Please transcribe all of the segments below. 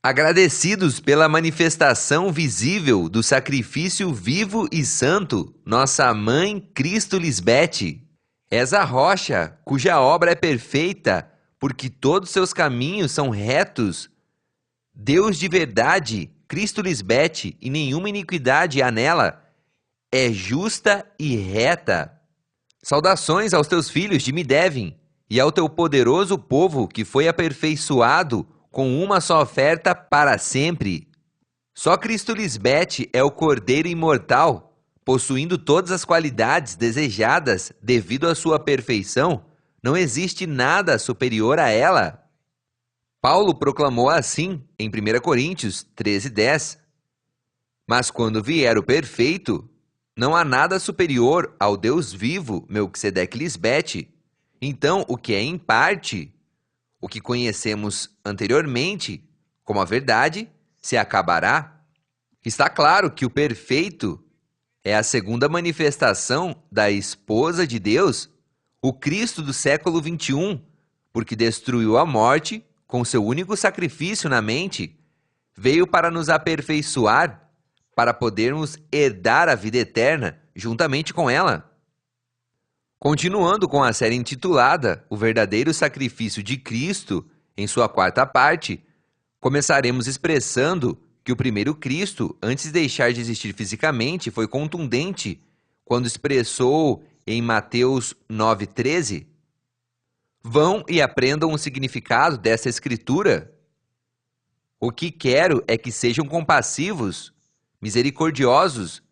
Agradecidos pela manifestação visível do sacrifício vivo e santo, nossa mãe Cristo Lisbete, és a rocha cuja obra é perfeita, porque todos seus caminhos são retos. Deus de verdade, Cristo Lisbete, e nenhuma iniquidade há nela, é justa e reta. Saudações aos teus filhos de Midevim e ao teu poderoso povo que foi aperfeiçoado com uma só oferta para sempre. Só Cristo Lisbete é o Cordeiro imortal, possuindo todas as qualidades desejadas devido à sua perfeição. Não existe nada superior a ela. Paulo proclamou assim em 1 Coríntios 13:10. Mas quando vier o perfeito, não há nada superior ao Deus vivo, Melquisedeque Lisbete. Então, o que é em parte, o que conhecemos anteriormente como a verdade, se acabará. Está claro que o perfeito é a segunda manifestação da esposa de Deus, o Cristo do século XXI, porque destruiu a morte com seu único sacrifício na mente, veio para nos aperfeiçoar, para podermos herdar a vida eterna juntamente com ela. Continuando com a série intitulada O Verdadeiro Sacrifício de Cristo, em sua quarta parte, começaremos expressando que o primeiro Cristo, antes de deixar de existir fisicamente, foi contundente quando expressou em Mateus 9:13: Vão e aprendam o significado dessa escritura. O que quero é que sejam compassivos, misericordiosos,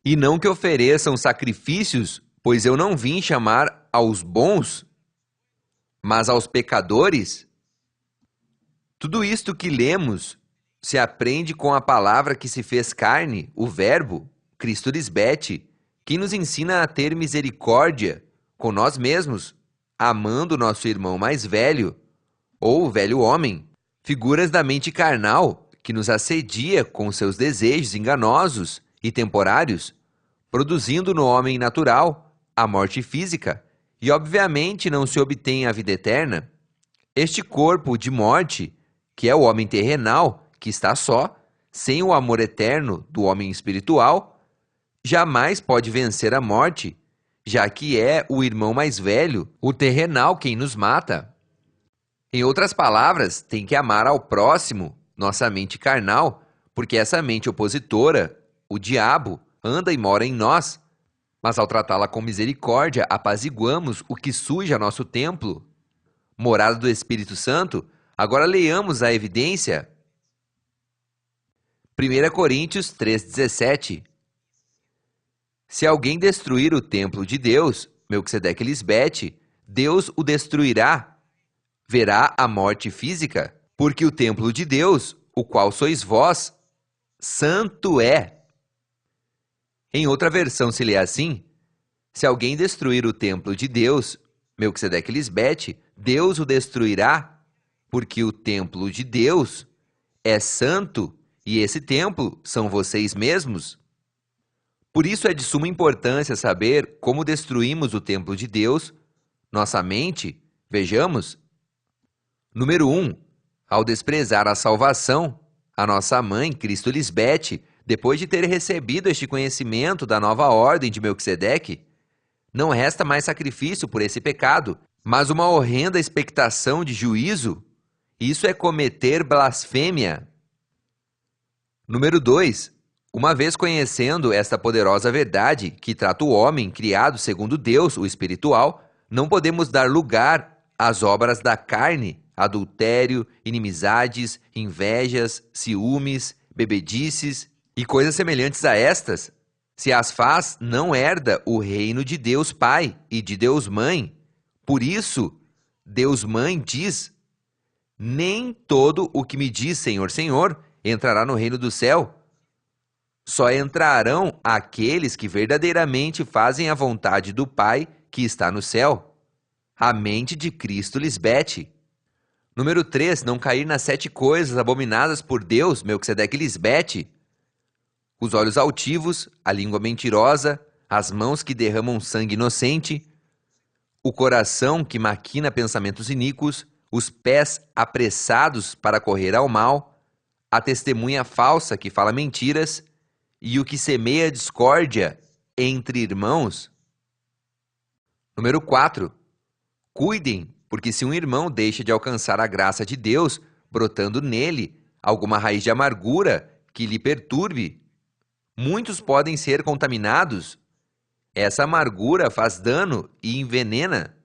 e não que ofereçam sacrifícios, pois eu não vim chamar aos bons, mas aos pecadores. Tudo isto que lemos se aprende com a palavra que se fez carne, o Verbo, Cristo Lisbete, que nos ensina a ter misericórdia com nós mesmos, amando nosso irmão mais velho, ou o velho homem, figuras da mente carnal que nos assedia com seus desejos enganosos e temporários, produzindo no homem natural a morte física, e obviamente não se obtém a vida eterna. Este corpo de morte, que é o homem terrenal, que está só, sem o amor eterno do homem espiritual, jamais pode vencer a morte, já que é o irmão mais velho, o terrenal, quem nos mata. Em outras palavras, tem que amar ao próximo, nossa mente carnal, porque essa mente opositora, o diabo, anda e mora em nós. Mas ao tratá-la com misericórdia, apaziguamos o que suja nosso templo. Morada do Espírito Santo, agora leiamos a evidência. 1 Coríntios 3:17. Se alguém destruir o templo de Deus, Melquisedeque Lisbete, Deus o destruirá. Verá a morte física, porque o templo de Deus, o qual sois vós, santo é. Em outra versão se lê assim: se alguém destruir o templo de Deus, Melquisedeque Lisbete, Deus o destruirá, porque o templo de Deus é santo e esse templo são vocês mesmos. Por isso é de suma importância saber como destruímos o templo de Deus, nossa mente. Vejamos. Número 1. Ao desprezar a salvação, a nossa mãe, Cristo Lisbete, depois de ter recebido este conhecimento da nova ordem de Melquisedeque, não resta mais sacrifício por esse pecado, mas uma horrenda expectação de juízo. Isso é cometer blasfêmia. Número 2. Uma vez conhecendo esta poderosa verdade que trata o homem criado segundo Deus, o espiritual, não podemos dar lugar às obras da carne, adultério, inimizades, invejas, ciúmes, bebedices e coisas semelhantes a estas. Se as faz, não herda o reino de Deus Pai e de Deus Mãe. Por isso, Deus Mãe diz: nem todo o que me diz Senhor, Senhor, entrará no reino do céu. Só entrarão aqueles que verdadeiramente fazem a vontade do Pai que está no céu. A mente de Cristo Lisbete. Número 3. Não cair nas 7 coisas abominadas por Deus, Melquisedeque Lisbete. Os olhos altivos, a língua mentirosa, as mãos que derramam sangue inocente, o coração que maquina pensamentos iníquos, os pés apressados para correr ao mal, a testemunha falsa que fala mentiras e o que semeia discórdia entre irmãos. Número 4. Cuidem, porque se um irmão deixa de alcançar a graça de Deus, brotando nele alguma raiz de amargura que lhe perturbe, muitos podem ser contaminados. Essa amargura faz dano e envenena.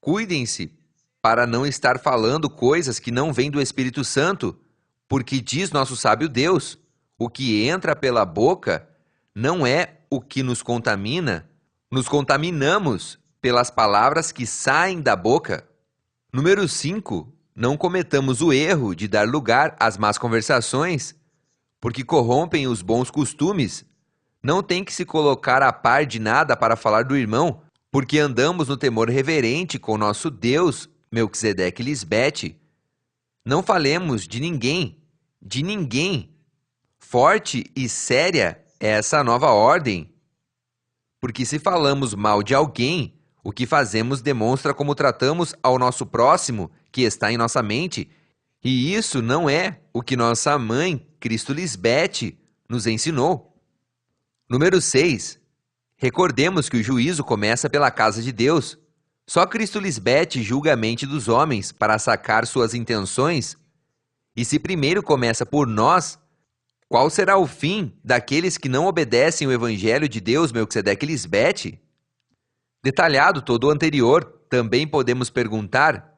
Cuidem-se para não estar falando coisas que não vêm do Espírito Santo, porque diz nosso sábio Deus, o que entra pela boca não é o que nos contamina, nos contaminamos pelas palavras que saem da boca. Número 5. Não cometamos o erro de dar lugar às más conversações, porque corrompem os bons costumes. Não tem que se colocar a par de nada para falar do irmão, porque andamos no temor reverente com nosso Deus, Melquisedeque Lisbete. Não falemos de ninguém, de ninguém. Forte e séria é essa nova ordem. Porque se falamos mal de alguém, o que fazemos demonstra como tratamos ao nosso próximo, que está em nossa mente, e isso não é o que nossa mãe, Cristo Lisbete, nos ensinou. Número 6. Recordemos que o juízo começa pela casa de Deus. Só Cristo Lisbete julga a mente dos homens para sacar suas intenções. E se primeiro começa por nós, qual será o fim daqueles que não obedecem o Evangelho de Deus, Melquisedeque Lisbete? Detalhado todo o anterior, também podemos perguntar: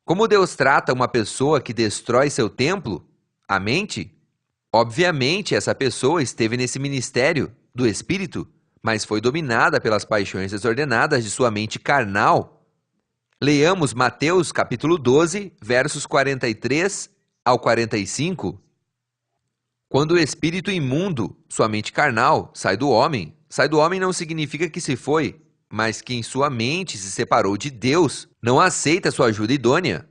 como Deus trata uma pessoa que destrói seu templo, a mente? Obviamente, essa pessoa esteve nesse ministério do Espírito, mas foi dominada pelas paixões desordenadas de sua mente carnal. Leamos Mateus capítulo 12, versos 43 ao 45. Quando o espírito imundo, sua mente carnal, sai do homem não significa que se foi, mas que em sua mente se separou de Deus, não aceita sua ajuda idônea,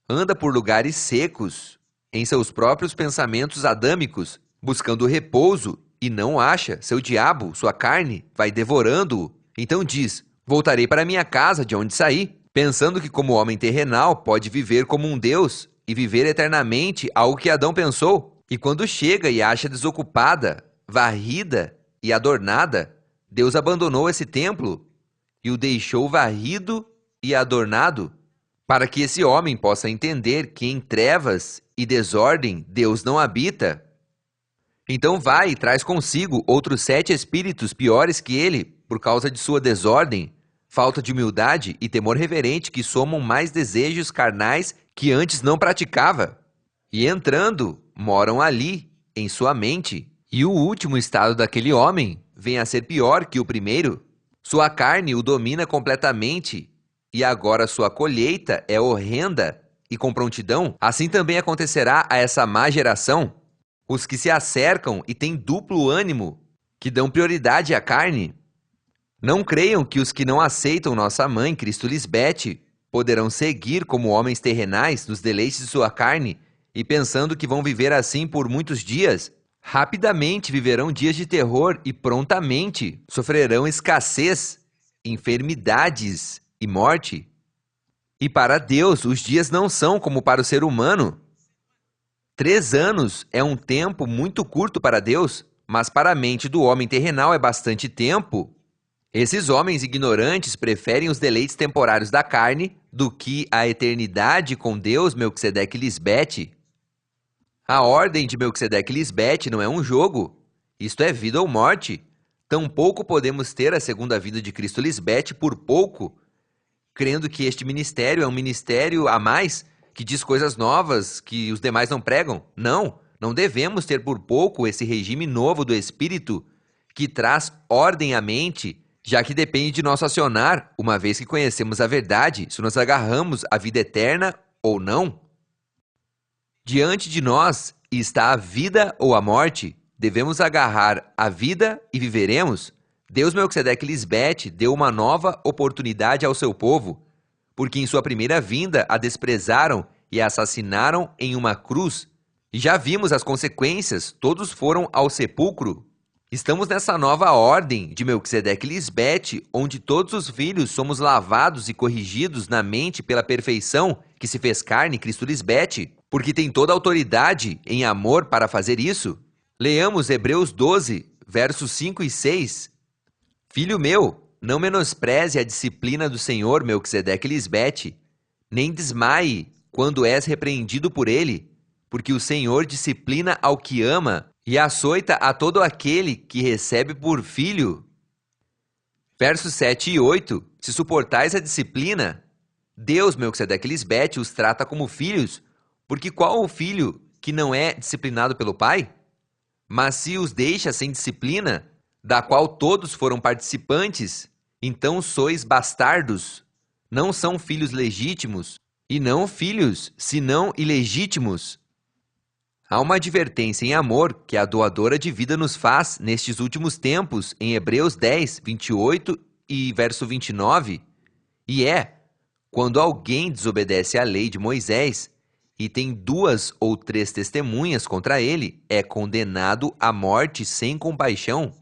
anda por lugares secos, em seus próprios pensamentos adâmicos, buscando repouso, e não acha, seu diabo, sua carne, vai devorando-o. Então diz: voltarei para minha casa de onde saí, pensando que como homem terrenal pode viver como um Deus e viver eternamente algo que Adão pensou. E quando chega e acha desocupada, varrida e adornada, Deus abandonou esse templo e o deixou varrido e adornado, para que esse homem possa entender que em trevas e desordem Deus não habita. Então vai e traz consigo outros 7 espíritos piores que ele, por causa de sua desordem, falta de humildade e temor reverente que somam mais desejos carnais que antes não praticava. E entrando, moram ali, em sua mente. E o último estado daquele homem vem a ser pior que o primeiro. Sua carne o domina completamente, e agora sua colheita é horrenda e com prontidão. Assim também acontecerá a essa má geração. Os que se acercam e têm duplo ânimo, que dão prioridade à carne. Não creiam que os que não aceitam nossa mãe, Cristo Lisbete, poderão seguir como homens terrenais nos deleites de sua carne e pensando que vão viver assim por muitos dias. Rapidamente viverão dias de terror e prontamente sofrerão escassez, enfermidades e morte. E para Deus, os dias não são como para o ser humano. 3 anos é um tempo muito curto para Deus, mas para a mente do homem terrenal é bastante tempo. Esses homens ignorantes preferem os deleites temporários da carne do que a eternidade com Deus, Melquisedeque Lisbete. A ordem de Melquisedeque Lisbete não é um jogo. Isto é vida ou morte. Tampouco podemos ter a segunda vida de Cristo Lisbete por pouco, crendo que este ministério é um ministério a mais, que diz coisas novas que os demais não pregam. Não devemos ter por pouco esse regime novo do Espírito, que traz ordem à mente, já que depende de nosso acionar, uma vez que conhecemos a verdade, se nos agarramos à vida eterna ou não. Diante de nós está a vida ou a morte. Devemos agarrar a vida e viveremos. Deus Melquisedeque Lisbete deu uma nova oportunidade ao seu povo, porque em sua primeira vinda a desprezaram e a assassinaram em uma cruz. E já vimos as consequências, todos foram ao sepulcro. Estamos nessa nova ordem de Melquisedeque Lisbete, onde todos os filhos somos lavados e corrigidos na mente pela perfeição que se fez carne, Cristo Lisbete. porque tem toda a autoridade em amor para fazer isso? Leamos Hebreus 12, versos 5 e 6. Filho meu, não menospreze a disciplina do Senhor Melquisedeque Lisbete, nem desmaie quando és repreendido por ele, porque o Senhor disciplina ao que ama e açoita a todo aquele que recebe por filho. Versos 7 e 8. Se suportais a disciplina, Deus, Melquisedeque Lisbete, os trata como filhos, porque qual o filho que não é disciplinado pelo pai? Mas se os deixa sem disciplina, da qual todos foram participantes, então sois bastardos, não são filhos legítimos, e não filhos, senão ilegítimos. Há uma advertência em amor que a doadora de vida nos faz nestes últimos tempos, em Hebreus 10, 28 e verso 29, e é: quando alguém desobedece à lei de Moisés e tem 2 ou 3 testemunhas contra ele, é condenado à morte sem compaixão.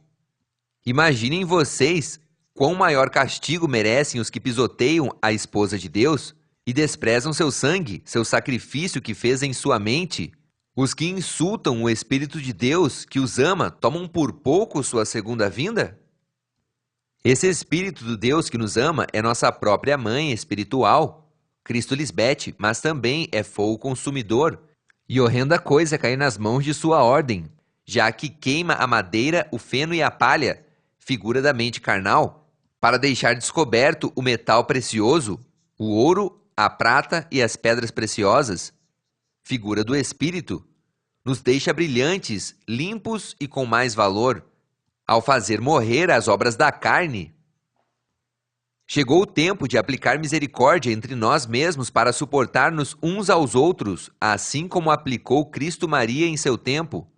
Imaginem vocês quão maior castigo merecem os que pisoteiam a esposa de Deus e desprezam seu sangue, seu sacrifício que fez em sua mente. Os que insultam o Espírito de Deus, que os ama, tomam por pouco sua segunda vinda? Esse Espírito do Deus que nos ama é nossa própria mãe espiritual, Cristo Lisbete, mas também é fogo consumidor, e horrenda coisa é cair nas mãos de sua ordem, já que queima a madeira, o feno e a palha, figura da mente carnal, para deixar descoberto o metal precioso, o ouro, a prata e as pedras preciosas, figura do Espírito, nos deixa brilhantes, limpos e com mais valor, ao fazer morrer as obras da carne. Chegou o tempo de aplicar misericórdia entre nós mesmos para suportar-nos uns aos outros, assim como aplicou Cristo Maria em seu tempo.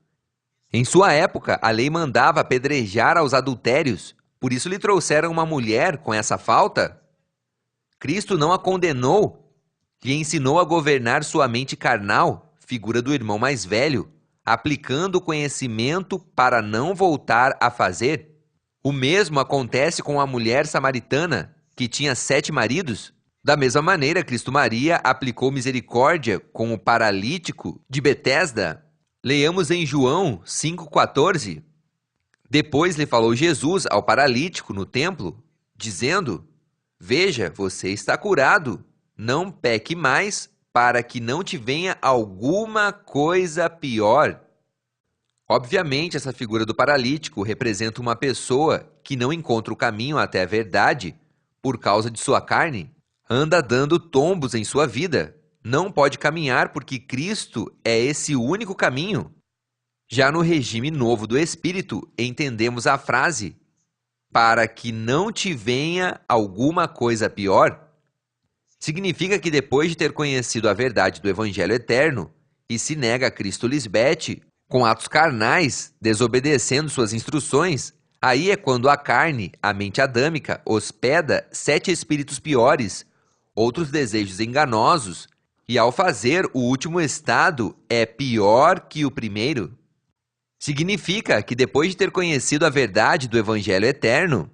Em sua época, a lei mandava apedrejar aos adultérios, por isso lhe trouxeram uma mulher com essa falta. Cristo não a condenou, lhe ensinou a governar sua mente carnal, figura do irmão mais velho, aplicando o conhecimento para não voltar a fazer. O mesmo acontece com a mulher samaritana, que tinha 7 maridos. Da mesma maneira, Cristo Maria aplicou misericórdia com o paralítico de Betesda. Leamos em João 5,14. Depois lhe falou Jesus ao paralítico no templo, dizendo: Veja, você está curado, não peque mais, para que não te venha alguma coisa pior. Obviamente, essa figura do paralítico representa uma pessoa que não encontra o caminho até a verdade por causa de sua carne, anda dando tombos em sua vida, não pode caminhar porque Cristo é esse único caminho. Já no regime novo do Espírito, entendemos a frase, para que não te venha alguma coisa pior. Significa que depois de ter conhecido a verdade do Evangelho eterno e se nega a Cristo Lisbete, com atos carnais, desobedecendo suas instruções, aí é quando a carne, a mente adâmica, hospeda 7 espíritos piores, outros desejos enganosos, e ao fazer, o último estado é pior que o primeiro. Significa que depois de ter conhecido a verdade do Evangelho eterno,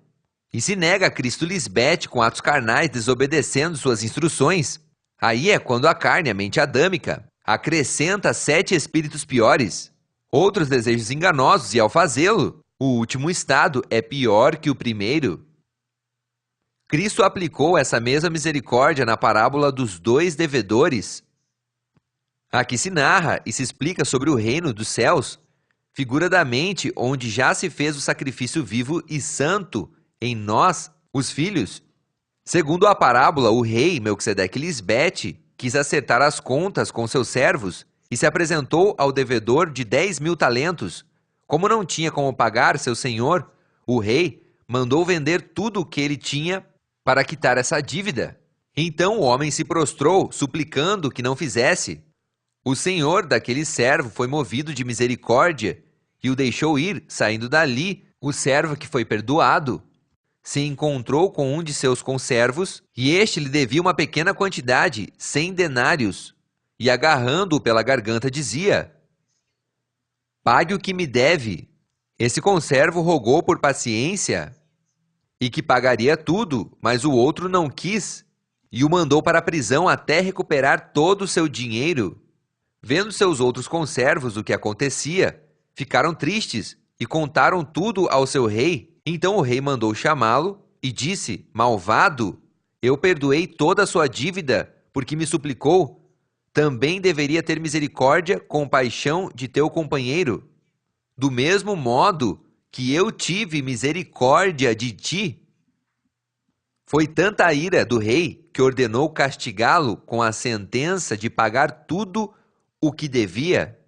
e se nega a Cristo Lisbete com atos carnais desobedecendo suas instruções, aí é quando a carne, a mente adâmica, acrescenta 7 espíritos piores, outros desejos enganosos, e ao fazê-lo, o último estado é pior que o primeiro. Cristo aplicou essa mesma misericórdia na parábola dos 2 devedores. Aqui se narra e se explica sobre o reino dos céus, figura da mente onde já se fez o sacrifício vivo e santo em nós, os filhos. Segundo a parábola, o rei Melquisedeque Lisbete quis acertar as contas com seus servos e se apresentou ao devedor de 10.000 talentos. Como não tinha como pagar seu senhor, o rei mandou vender tudo o que ele tinha para quitar essa dívida. Então o homem se prostrou, suplicando que não fizesse. O senhor daquele servo foi movido de misericórdia e o deixou ir. Saindo dali, o servo que foi perdoado se encontrou com um de seus conservos, e este lhe devia uma pequena quantidade, 100 denários, e agarrando-o pela garganta dizia: Pague o que me deve. Esse conservo rogou por paciência e que pagaria tudo, mas o outro não quis e o mandou para a prisão até recuperar todo o seu dinheiro. Vendo seus outros conservos o que acontecia, ficaram tristes e contaram tudo ao seu rei. Então o rei mandou chamá-lo e disse: Malvado, eu perdoei toda a sua dívida, porque me suplicou. Também deveria ter misericórdia, compaixão de teu companheiro, do mesmo modo que eu tive misericórdia de ti. Foi tanta a ira do rei que ordenou castigá-lo com a sentença de pagar tudo o que devia.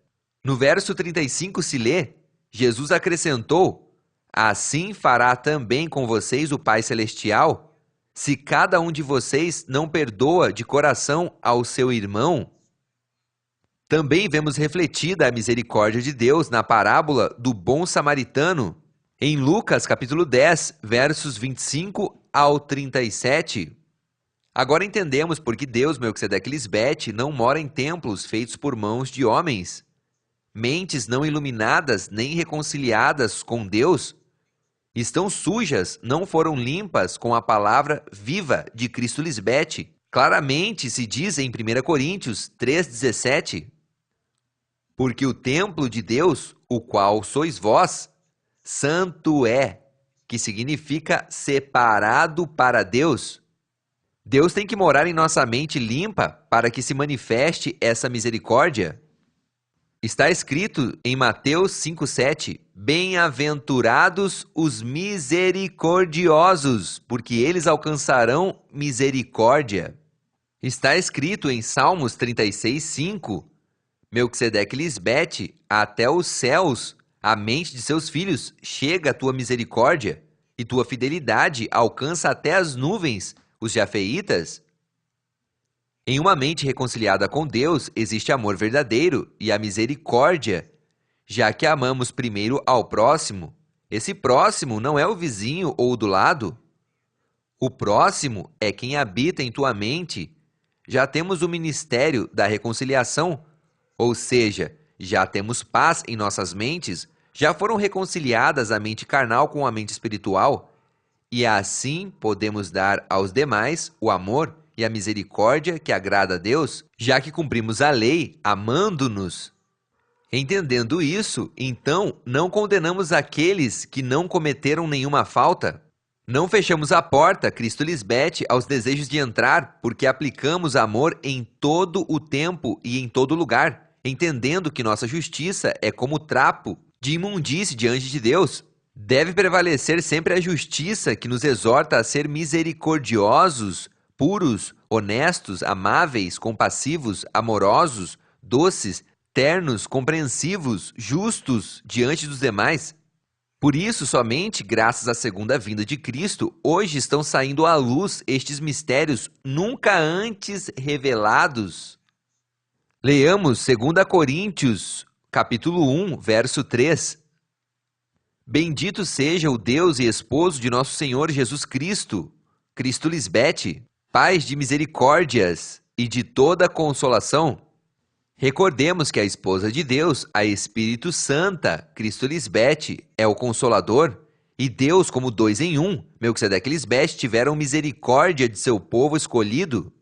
No verso 35 se lê: Jesus acrescentou: Assim fará também com vocês o Pai Celestial, se cada um de vocês não perdoa de coração ao seu irmão. Também vemos refletida a misericórdia de Deus na parábola do bom samaritano, em Lucas capítulo 10, versos 25 ao 37. Agora entendemos por que Deus, Melquisedeque Lisbete, não mora em templos feitos por mãos de homens. Mentes não iluminadas nem reconciliadas com Deus estão sujas, não foram limpas com a palavra viva de Cristo Lisbete. Claramente se diz em 1 Coríntios 3,17: Porque o templo de Deus, o qual sois vós, santo é, que significa separado para Deus. Deus tem que morar em nossa mente limpa para que se manifeste essa misericórdia. Está escrito em Mateus 5,7: Bem-aventurados os misericordiosos, porque eles alcançarão misericórdia. Está escrito em Salmos 36,5: Melquisedeque Lisbete, até os céus, a mente de seus filhos, chega a tua misericórdia, e tua fidelidade alcança até as nuvens, os jafeitas. Em uma mente reconciliada com Deus, existe amor verdadeiro e a misericórdia, já que amamos primeiro ao próximo. Esse próximo não é o vizinho ou o do lado. O próximo é quem habita em tua mente. Já temos o ministério da reconciliação, ou seja, já temos paz em nossas mentes, já foram reconciliadas a mente carnal com a mente espiritual, e assim podemos dar aos demais o amor e a misericórdia que agrada a Deus, já que cumprimos a lei, amando-nos. Entendendo isso, então, não condenamos aqueles que não cometeram nenhuma falta. Não fechamos a porta, Cristo Lisbete, aos desejos de entrar, porque aplicamos amor em todo o tempo e em todo lugar, entendendo que nossa justiça é como trapo de imundície diante de Deus. Deve prevalecer sempre a justiça que nos exorta a ser misericordiosos, puros, honestos, amáveis, compassivos, amorosos, doces, ternos, compreensivos, justos diante dos demais. Por isso, somente graças à segunda vinda de Cristo, hoje estão saindo à luz estes mistérios nunca antes revelados. Leamos 2 Coríntios, capítulo 1, verso 3. Bendito seja o Deus e esposo de nosso Senhor Jesus Cristo, Cristo Lisbete, Pai de misericórdias e de toda consolação. Recordemos que a esposa de Deus, a Espírito Santa, Cristo Lisbete, é o Consolador, e Deus, como dois em um, Melquisedeque Lisbete, tiveram misericórdia de seu povo escolhido,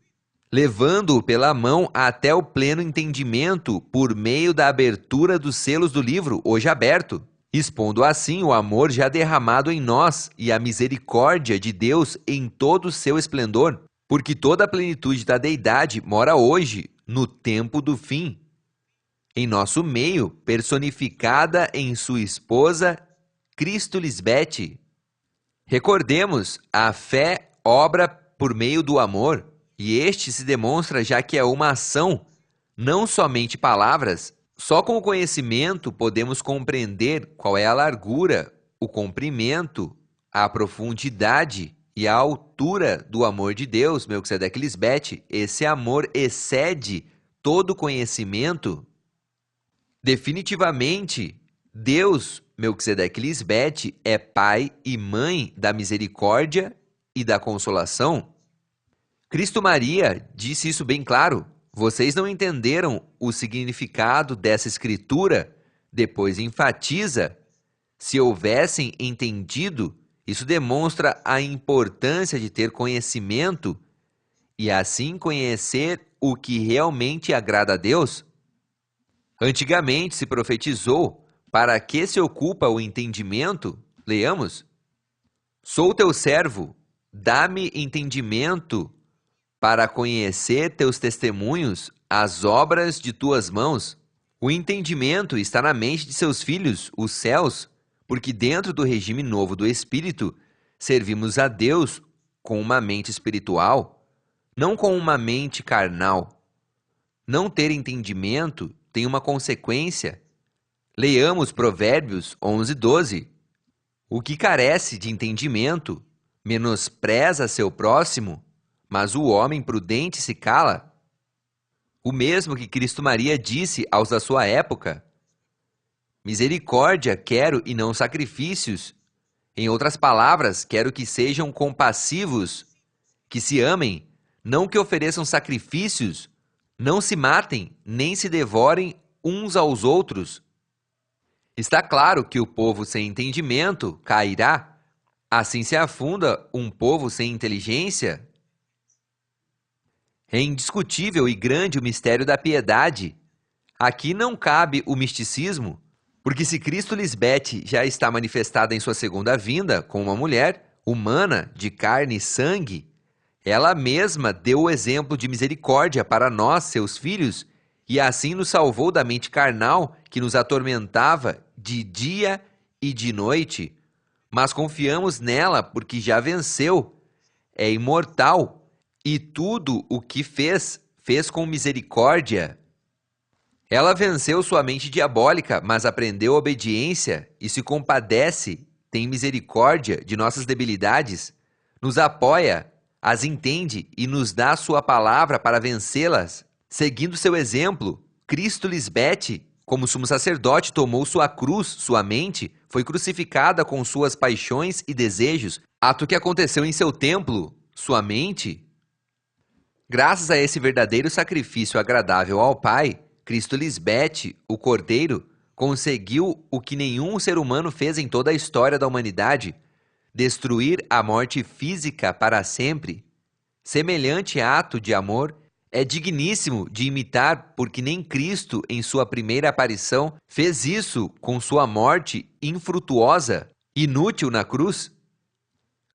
levando-o pela mão até o pleno entendimento por meio da abertura dos selos do livro, hoje aberto, expondo assim o amor já derramado em nós e a misericórdia de Deus em todo o seu esplendor, porque toda a plenitude da deidade mora hoje, no tempo do fim, em nosso meio, personificada em sua esposa, Cristo Lisbete. Recordemos, a fé obra por meio do amor, e este se demonstra já que é uma ação, não somente palavras. Só com o conhecimento podemos compreender qual é a largura, o comprimento, a profundidade e a altura do amor de Deus, Melquisedeque Lisbete. Esse amor excede todo conhecimento. Definitivamente, Deus, Melquisedeque Lisbete, é pai e mãe da misericórdia e da consolação. Cristo Maria disse isso bem claro. Vocês não entenderam o significado dessa escritura? Depois enfatiza: se houvessem entendido, isso demonstra a importância de ter conhecimento e assim conhecer o que realmente agrada a Deus. Antigamente se profetizou: para que se ocupa o entendimento? Leamos. Sou teu servo, dá-me entendimento para conhecer teus testemunhos, as obras de tuas mãos. O entendimento está na mente de seus filhos, os céus, porque dentro do regime novo do Espírito, servimos a Deus com uma mente espiritual, não com uma mente carnal. Não ter entendimento tem uma consequência. Leamos Provérbios 11:12. O que carece de entendimento menospreza seu próximo, mas o homem prudente se cala. O mesmo que Cristo Maria disse aos da sua época: misericórdia quero e não sacrifícios. Em outras palavras, quero que sejam compassivos, que se amem, não que ofereçam sacrifícios, não se matem, nem se devorem uns aos outros. Está claro que o povo sem entendimento cairá. Assim se afunda um povo sem inteligência. É indiscutível e grande o mistério da piedade. Aqui não cabe o misticismo, porque se Cristo Lisbete já está manifestada em sua segunda vinda com uma mulher humana, de carne e sangue, ela mesma deu o exemplo de misericórdia para nós, seus filhos, e assim nos salvou da mente carnal que nos atormentava de dia e de noite. Mas confiamos nela porque já venceu, é imortal, e tudo o que fez, fez com misericórdia. Ela venceu sua mente diabólica, mas aprendeu obediência e se compadece, tem misericórdia de nossas debilidades, nos apoia, as entende e nos dá sua palavra para vencê-las. Seguindo seu exemplo, Cristo Lisbete, como sumo sacerdote, tomou sua cruz, sua mente, foi crucificada com suas paixões e desejos, ato que aconteceu em seu templo, sua mente. Graças a esse verdadeiro sacrifício agradável ao Pai, Cristo Lisbete, o Cordeiro, conseguiu o que nenhum ser humano fez em toda a história da humanidade: destruir a morte física para sempre. Semelhante ato de amor é digníssimo de imitar, porque nem Cristo, em sua primeira aparição, fez isso com sua morte infrutuosa, inútil na cruz.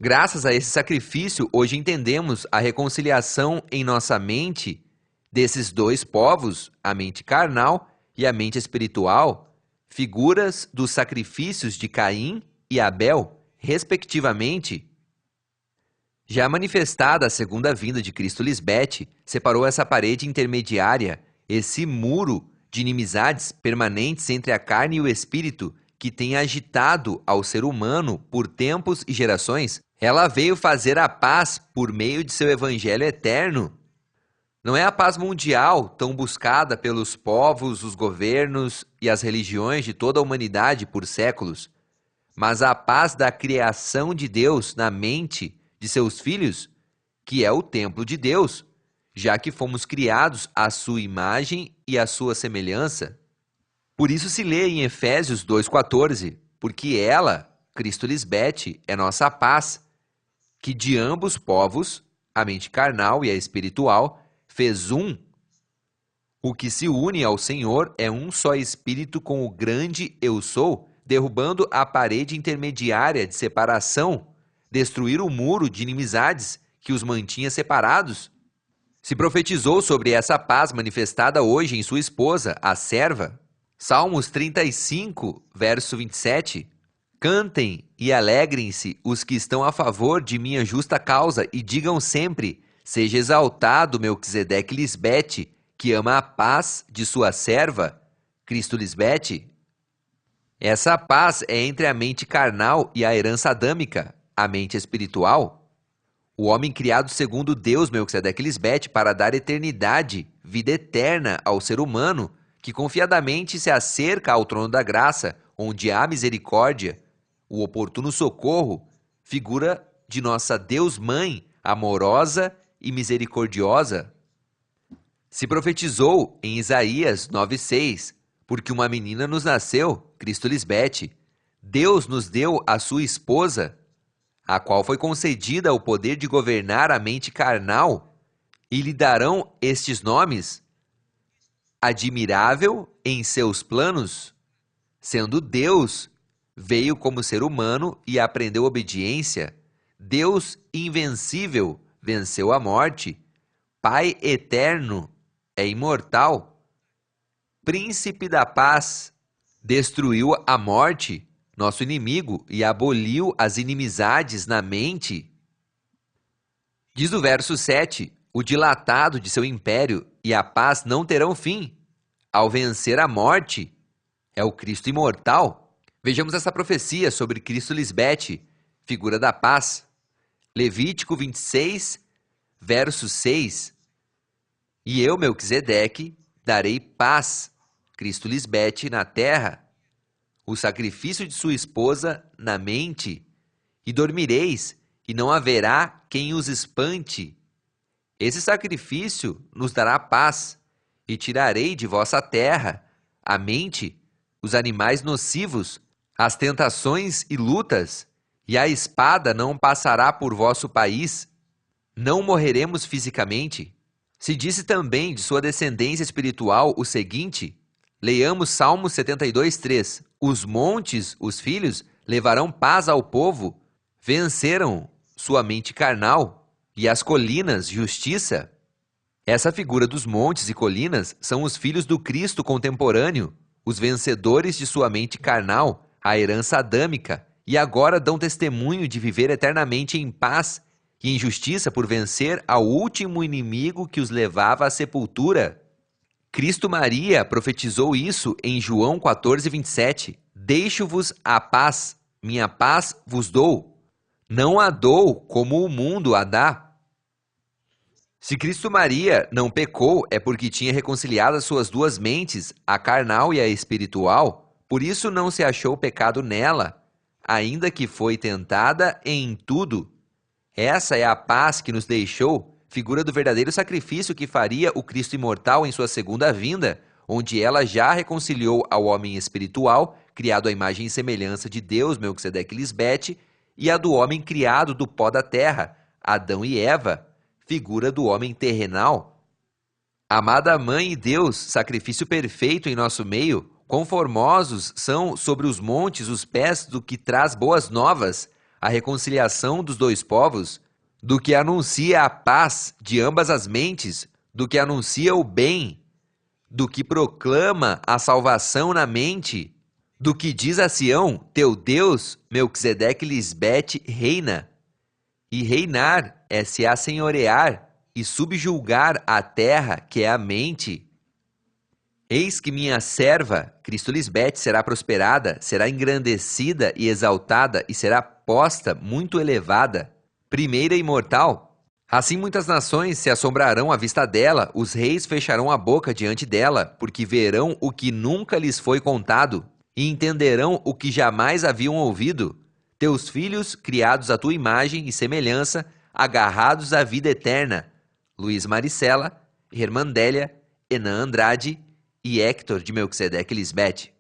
Graças a esse sacrifício, hoje entendemos a reconciliação em nossa mente desses dois povos, a mente carnal e a mente espiritual, figuras dos sacrifícios de Caim e Abel, respectivamente. Já manifestada a segunda vinda de Cristo Lisbete, separou essa parede intermediária, esse muro de inimizades permanentes entre a carne e o espírito, que tem agitado ao ser humano por tempos e gerações. Ela veio fazer a paz por meio de seu evangelho eterno. Não é a paz mundial tão buscada pelos povos, os governos e as religiões de toda a humanidade por séculos, mas a paz da criação de Deus na mente de seus filhos, que é o templo de Deus, já que fomos criados à sua imagem e à sua semelhança. Por isso se lê em Efésios 2,14, porque ela, Cristo Lisbete, é nossa paz, que de ambos povos, a mente carnal e a espiritual, fez um. O que se une ao Senhor é um só espírito com o grande Eu Sou, derrubando a parede intermediária de separação, destruir o muro de inimizades que os mantinha separados. Se profetizou sobre essa paz manifestada hoje em sua esposa, a serva. Salmos 35, verso 27. Cantem e alegrem-se os que estão a favor de minha justa causa e digam sempre: seja exaltado Melquisedeque Lisbete, que ama a paz de sua serva, Cristo Lisbete. Essa paz é entre a mente carnal e a herança adâmica, a mente espiritual. O homem criado segundo Deus, Melquisedeque Lisbete, para dar eternidade, vida eterna ao ser humano, que confiadamente se acerca ao trono da graça, onde há misericórdia, o oportuno socorro, figura de nossa Deus-mãe, amorosa e misericordiosa. Se profetizou em Isaías 9,6, porque uma menina nos nasceu, Cristo Lisbete. Deus nos deu a sua esposa, a qual foi concedida o poder de governar a mente carnal, e lhe darão estes nomes: admirável em seus planos? Sendo Deus, veio como ser humano e aprendeu obediência. Deus invencível venceu a morte. Pai eterno é imortal. Príncipe da paz destruiu a morte, nosso inimigo, e aboliu as inimizades na mente. Diz o verso 7, o dilatado de seu império e a paz não terão fim. Ao vencer a morte, é o Cristo imortal. Vejamos essa profecia sobre Cristo Lisbete, figura da paz. Levítico 26, verso 6. E eu, Melquisedeque, darei paz, Cristo Lisbete, na terra, o sacrifício de sua esposa na mente, e dormireis, e não haverá quem os espante. Esse sacrifício nos dará paz, e tirarei de vossa terra a mente, os animais nocivos, as tentações e lutas, e a espada não passará por vosso país. Não morreremos fisicamente. Se disse também de sua descendência espiritual o seguinte, leiamos Salmo 72, 3. Os montes, os filhos, levarão paz ao povo, venceram sua mente carnal, e as colinas, justiça. Essa figura dos montes e colinas são os filhos do Cristo contemporâneo, os vencedores de sua mente carnal, a herança adâmica, e agora dão testemunho de viver eternamente em paz e em justiça por vencer ao último inimigo que os levava à sepultura. Cristo Maria profetizou isso em João 14, 27. Deixo-vos a paz, minha paz vos dou. Não a dou como o mundo a dá. Se Cristo Maria não pecou, é porque tinha reconciliado as suas duas mentes, a carnal e a espiritual, por isso não se achou pecado nela, ainda que foi tentada em tudo. Essa é a paz que nos deixou, figura do verdadeiro sacrifício que faria o Cristo imortal em sua segunda vinda, onde ela já reconciliou ao homem espiritual, criado à imagem e semelhança de Deus, Melquisedeque Lisbete, e a do homem criado do pó da terra, Adão e Eva, figura do homem terrenal. Amada Mãe e Deus, sacrifício perfeito em nosso meio, conformosos são sobre os montes os pés do que traz boas novas, a reconciliação dos dois povos, do que anuncia a paz de ambas as mentes, do que anuncia o bem, do que proclama a salvação na mente, do que diz a Sião, teu Deus, Melquisedeque Lisbete, reina. E reinar é se assenhorear e subjulgar a terra, que é a mente. Eis que minha serva, Cristo Lisbete, será prosperada, será engrandecida e exaltada e será posta muito elevada, primeira imortal. Assim muitas nações se assombrarão à vista dela, os reis fecharão a boca diante dela, porque verão o que nunca lhes foi contado, e entenderão o que jamais haviam ouvido. Teus filhos, criados à tua imagem e semelhança, agarrados à vida eterna. Luiz Maricela, Hermandélia, Enan Andrade e Hector de Melquisedeque Lisbete.